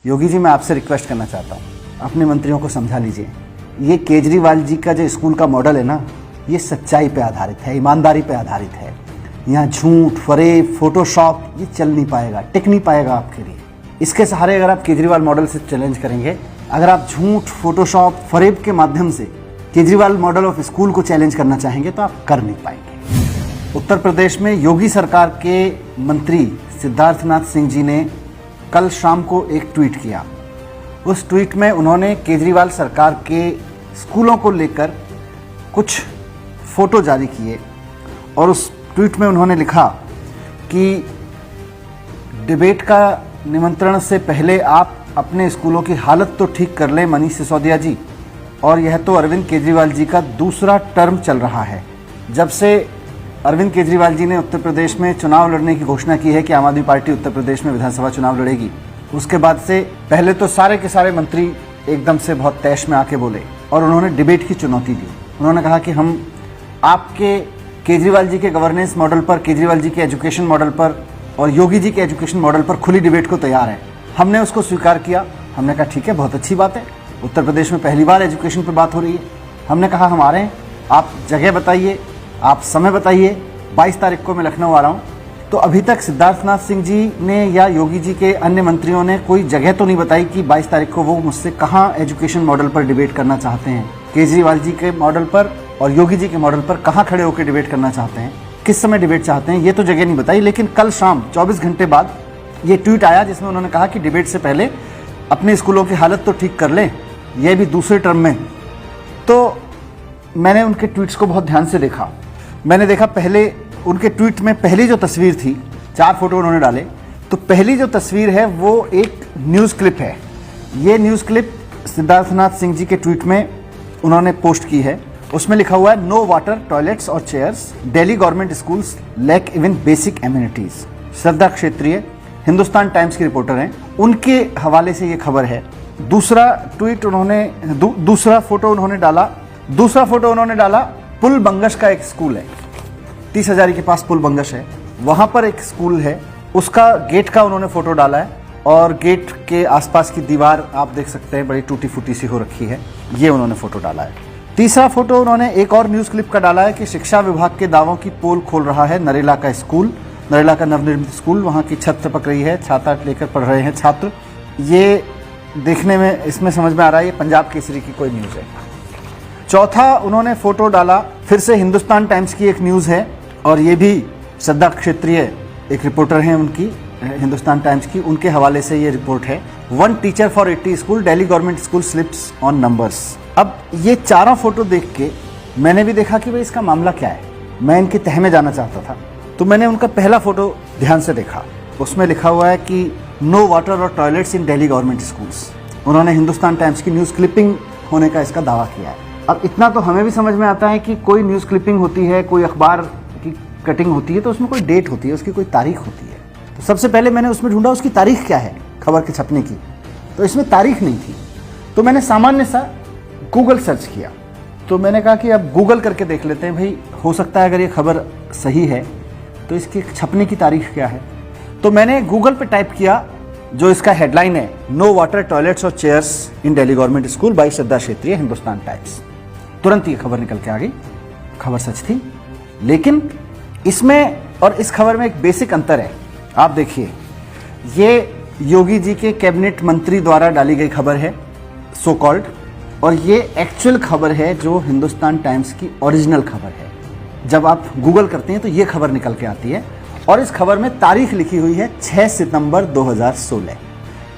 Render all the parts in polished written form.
योगी जी, मैं आपसे रिक्वेस्ट करना चाहता हूँ, अपने मंत्रियों को समझा लीजिए। ये केजरीवाल जी का जो स्कूल का मॉडल है ना, ये सच्चाई पे आधारित है, ईमानदारी पे आधारित है। यहाँ झूठ, फरेब, फोटोशॉप ये चल नहीं पाएगा, टिक नहीं पाएगा आपके लिए। इसके सहारे अगर आप केजरीवाल मॉडल से चैलेंज करेंगे, अगर आप झूठ, फोटोशॉप, फरेब के माध्यम से केजरीवाल मॉडल ऑफ स्कूल को चैलेंज करना चाहेंगे तो आप कर नहीं पाएंगे। उत्तर प्रदेश में योगी सरकार के मंत्री सिद्धार्थनाथ सिंह जी ने कल शाम को एक ट्वीट किया। उस ट्वीट में उन्होंने केजरीवाल सरकार के स्कूलों को लेकर कुछ फोटो जारी किए और उस ट्वीट में उन्होंने लिखा कि डिबेट का निमंत्रण से पहले आप अपने स्कूलों की हालत तो ठीक कर लें मनीष सिसोदिया जी। और यह तो अरविंद केजरीवाल जी का दूसरा टर्म चल रहा है। जब से अरविंद केजरीवाल जी ने उत्तर प्रदेश में चुनाव लड़ने की घोषणा की है कि आम आदमी पार्टी उत्तर प्रदेश में विधानसभा चुनाव लड़ेगी, उसके बाद से पहले तो सारे के सारे मंत्री एकदम से बहुत तैश में आके बोले और उन्होंने डिबेट की चुनौती दी। उन्होंने कहा कि हम आपके केजरीवाल जी के गवर्नेंस मॉडल पर, केजरीवाल जी के एजुकेशन मॉडल पर और योगी जी के एजुकेशन मॉडल पर खुली डिबेट को तैयार है। हमने उसको स्वीकार किया। हमने कहा ठीक है, बहुत अच्छी बात है, उत्तर प्रदेश में पहली बार एजुकेशन पर बात हो रही है। हमने कहा हम आ रहे हैं, आप जगह बताइए, आप समय बताइए। 22 तारीख को मैं लखनऊ आ रहा हूँ। तो अभी तक सिद्धार्थनाथ सिंह जी ने या योगी जी के अन्य मंत्रियों ने कोई जगह तो नहीं बताई कि 22 तारीख को वो मुझसे कहाँ एजुकेशन मॉडल पर डिबेट करना चाहते हैं, केजरीवाल जी के मॉडल पर और योगी जी के मॉडल पर कहाँ खड़े होकर डिबेट करना चाहते हैं, किस समय डिबेट चाहते हैं, ये तो जगह नहीं बताई। लेकिन कल शाम 24 घंटे बाद ये ट्वीट आया जिसमें उन्होंने कहा कि डिबेट से पहले अपने स्कूलों की हालत तो ठीक कर लें, यह भी दूसरे टर्म में। तो मैंने उनके ट्वीट्स को बहुत ध्यान से देखा। मैंने देखा पहले उनके ट्वीट में पहली जो तस्वीर थी, 4 फोटो उन्होंने डाले, तो पहली जो तस्वीर है वो एक न्यूज़ क्लिप है। ये न्यूज़ क्लिप सिद्धार्थनाथ सिंह जी के ट्वीट में उन्होंने पोस्ट की है। उसमें लिखा हुआ है, नो वाटर, टॉयलेट्स और chairs, Delhi government schools lack even basic amenities. Shraddha Kshetriya Hindustan times की रिपोर्टर हैं, उनके हवाले से ये खबर है। दूसरा ट्वीट उन्होंने दूसरा फोटो उन्होंने डाला पुल बंगश का एक स्कूल है, 30 हजारी के पास पुल बंगश है, वहां पर एक स्कूल है, उसका गेट का उन्होंने फोटो डाला है और गेट के आसपास की दीवार आप देख सकते हैं बड़ी टूटी फूटी सी हो रखी है, ये उन्होंने फोटो डाला है। तीसरा फोटो उन्होंने एक और न्यूज़ क्लिप का डाला है कि शिक्षा विभाग के दावों की पोल खोल रहा है नरेला का स्कूल, नरेला का नवनिर्मित स्कूल, वहाँ की छत टपक रही है, छाता लेकर पढ़ रहे हैं छात्र। ये देखने में इसमें समझ में आ रहा है ये पंजाब केसरी की कोई न्यूज़ है। चौथा उन्होंने फोटो डाला, फिर से हिंदुस्तान टाइम्स की एक न्यूज़ है और ये भी श्रद्धा क्षेत्रीय एक रिपोर्टर हैं उनकी, हिंदुस्तान टाइम्स की, उनके हवाले से ये रिपोर्ट है। 1 teacher for 80 school, Delhi government school slips on numbers. अब ये चारों फोटो देख के मैंने भी देखा कि भाई इसका मामला क्या है, मैं इनकी तह में जाना चाहता था। तो मैंने उनका पहला फोटो ध्यान से देखा, उसमें लिखा हुआ है कि नो वाटर और टॉयलेट्स इन दिल्ली गवर्नमेंट स्कूल्स। उन्होंने हिंदुस्तान टाइम्स की न्यूज़ क्लिपिंग होने का इसका दावा किया है। अब इतना तो हमें भी समझ में आता है कि कोई न्यूज़ क्लिपिंग होती है, कोई अखबार की कटिंग होती है तो उसमें कोई डेट होती है, उसकी कोई तारीख होती है। तो सबसे पहले मैंने उसमें ढूंढा उसकी तारीख क्या है खबर के छपने की, तो इसमें तारीख नहीं थी। तो मैंने सामान्य सा गूगल सर्च किया, तो मैंने कहा कि अब गूगल करके देख लेते हैं भाई, हो सकता है अगर ये खबर सही है तो इसकी छपने की तारीख क्या है। तो मैंने गूगल पे टाइप किया जो इसका हेडलाइन है, नो वाटर, टॉयलेट्स और chairs in Delhi government school by Shraddha Kshetriya Hindustan times. तुरंत ये खबर निकल के आ गई, खबर सच थी। लेकिन इसमें और इस खबर में एक बेसिक अंतर है। आप देखिए, ये योगी जी के कैबिनेट मंत्री द्वारा डाली गई खबर है सो कॉल्ड, और ये एक्चुअल खबर है जो हिंदुस्तान टाइम्स की ओरिजिनल खबर है। जब आप गूगल करते हैं तो ये खबर निकल के आती है और इस खबर में तारीख लिखी हुई है 6 सितंबर 2016।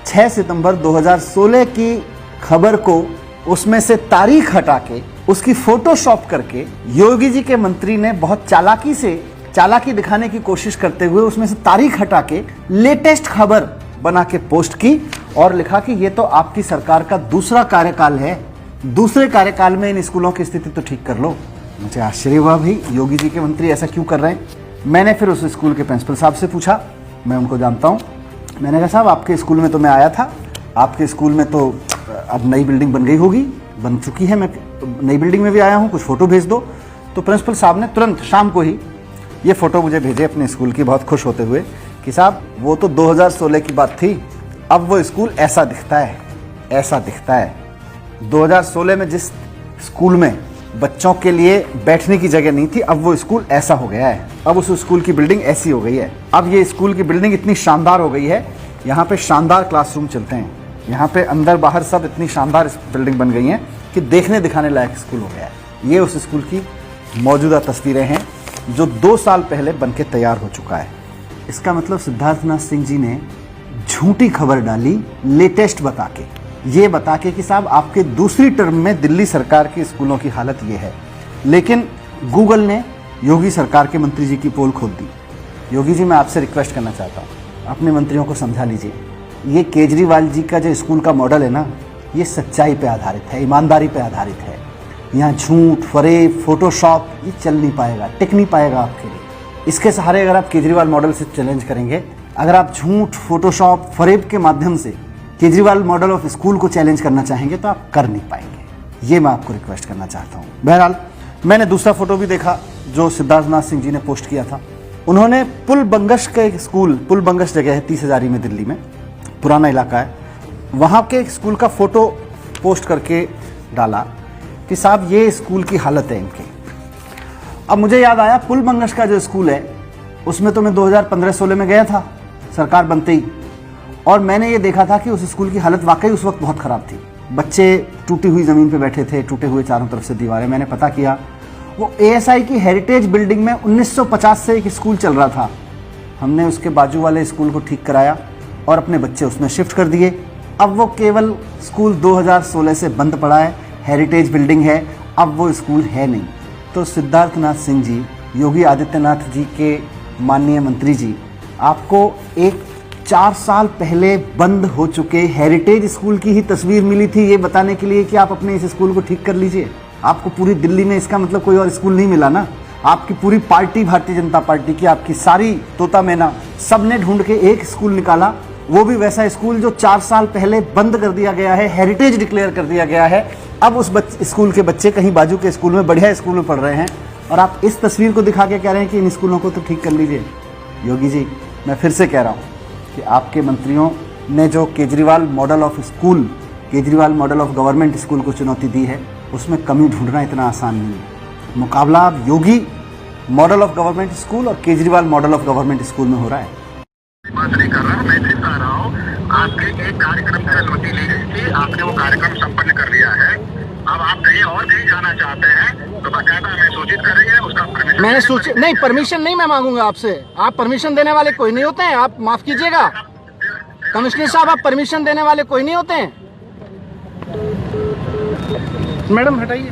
6 सितंबर 2016 की खबर को उसमें से तारीख हटा के उसकी फोटोशॉप करके योगी जी के मंत्री ने बहुत चालाकी दिखाने की कोशिश करते हुए उसमें से तारीख हटा के लेटेस्ट खबर बना के पोस्ट की और लिखा कि ये तो आपकी सरकार का दूसरा कार्यकाल है, दूसरे कार्यकाल में इन स्कूलों की स्थिति तो ठीक कर लो। मुझे आश्चर्य हुआ, भाई योगी जी के मंत्री ऐसा क्यों कर रहे हैं। मैंने फिर उस स्कूल के प्रिंसिपल साहब से पूछा, मैं उनको जानता हूँ, मैंने कहा साहब आपके स्कूल में तो मैं आया था, आपके स्कूल में तो अब नई बिल्डिंग बन गई होगी, बन चुकी है, मैं नई बिल्डिंग में भी आया हूँ, कुछ फ़ोटो भेज दो। तो प्रिंसिपल साहब ने तुरंत शाम को ही ये फ़ोटो मुझे भेजे अपने स्कूल की, बहुत खुश होते हुए कि साहब वो तो 2016 की बात थी, अब वो स्कूल ऐसा दिखता है, ऐसा दिखता है। 2016 में जिस स्कूल में बच्चों के लिए बैठने की जगह नहीं थी, अब वो स्कूल ऐसा हो गया है। अब उस स्कूल की बिल्डिंग ऐसी हो गई है। अब ये स्कूल की बिल्डिंग इतनी शानदार हो गई है, यहाँ पे शानदार क्लासरूम चलते हैं, यहाँ पे अंदर बाहर सब इतनी शानदार बिल्डिंग बन गई हैं कि देखने दिखाने लायक स्कूल हो गया है। ये उस स्कूल की मौजूदा तस्वीरें हैं जो 2 साल पहले बन के तैयार हो चुका है। इसका मतलब सिद्धार्थनाथ सिंह जी ने झूठी खबर डाली लेटेस्ट बता के, ये बता के कि साहब आपके दूसरी टर्म में दिल्ली सरकार की स्कूलों की हालत ये है। लेकिन गूगल ने योगी सरकार के मंत्री जी की पोल खोल दी। योगी जी, मैं आपसे रिक्वेस्ट करना चाहता हूँ, अपने मंत्रियों को समझा लीजिए, ये केजरीवाल जी का जो स्कूल का मॉडल है ना, ये सच्चाई पे आधारित है, ईमानदारी पे आधारित है। यहाँ झूठ, फरेब, फोटोशॉप ये चल नहीं पाएगा, टिक नहीं पाएगा आपके लिए। इसके सहारे अगर आप केजरीवाल मॉडल से चैलेंज करेंगे, अगर आप झूठ, फोटोशॉप, फरेब के माध्यम से केजरीवाल मॉडल ऑफ स्कूल को चैलेंज करना चाहेंगे तो आप कर नहीं पाएंगे। ये मैं आपको रिक्वेस्ट करना चाहता हूँ। बहरहाल, मैंने दूसरा फोटो भी देखा जो सिद्धार्थनाथ सिंह जी ने पोस्ट किया था। उन्होंने पुल बंगश का एक स्कूल, पुल बंगश जगह है 30 हजारी में, दिल्ली में, पुराना इलाका है, वहाँ के स्कूल का फोटो पोस्ट करके डाला कि साहब ये स्कूल की हालत है इनके। अब मुझे याद आया, पुल बंगश का जो स्कूल है उसमें तो मैं 2015-16 में गया था सरकार बनते ही, और मैंने ये देखा था कि उस स्कूल की हालत वाकई उस वक्त बहुत ख़राब थी। बच्चे टूटी हुई ज़मीन पे बैठे थे, टूटे हुए चारों तरफ से दीवारें। मैंने पता किया, वो ASI की हेरिटेज बिल्डिंग में 1950 से एक स्कूल चल रहा था। हमने उसके बाजू वाले स्कूल को ठीक कराया और अपने बच्चे उसमें शिफ्ट कर दिए। अब वो केवल स्कूल 2016 से बंद पड़ा है, हेरिटेज बिल्डिंग है, अब वो स्कूल है नहीं। तो सिद्धार्थनाथ सिंह जी, योगी आदित्यनाथ जी के माननीय मंत्री जी, आपको एक 4 साल पहले बंद हो चुके हेरिटेज स्कूल की ही तस्वीर मिली थी ये बताने के लिए कि आप अपने इस स्कूल को ठीक कर लीजिए। आपको पूरी दिल्ली में इसका मतलब कोई और स्कूल नहीं मिला ना। आपकी पूरी पार्टी, भारतीय जनता पार्टी की, आपकी सारी तोता मैना, सब ने ढूंढ के एक स्कूल निकाला, वो भी वैसा स्कूल जो 4 साल पहले बंद कर दिया गया है, हेरिटेज डिक्लेयर कर दिया गया है। अब उस स्कूल के बच्चे कहीं बाजू के स्कूल में, बढ़िया स्कूल में पढ़ रहे हैं, और आप इस तस्वीर को दिखा के कह रहे हैं कि इन स्कूलों को तो ठीक कर लीजिए। योगी जी, मैं फिर से कह रहा हूँ कि आपके मंत्रियों ने जो Kejriwal model of school, Kejriwal model of government school को चुनौती दी है, उसमें कमी ढूंढना इतना आसान नहीं है। मुकाबला अब योगी मॉडल ऑफ गवर्नमेंट स्कूल और Kejriwal model of government school में हो रहा है। बात नहीं कर रहा, मैं फिर कह रहा हूँ, आपके एक कार्यक्रम की अनुमति ली गई थी, आपने वो कार्यक्रम संपन्न कर लिया है। अब आप कहीं और कहीं जाना चाहते हैं तो बाकायदा हमें सूचित करेंगे, उसका परमिशन। मैंने सूचित नहीं, परमिशन नहीं मैं मांगूंगा आपसे। आप परमिशन देने वाले कोई नहीं होते हैं, आप माफ कीजिएगा कमिश्नर साहब, आप परमिशन देने वाले कोई नहीं होते हैं। मैडम हटाइए।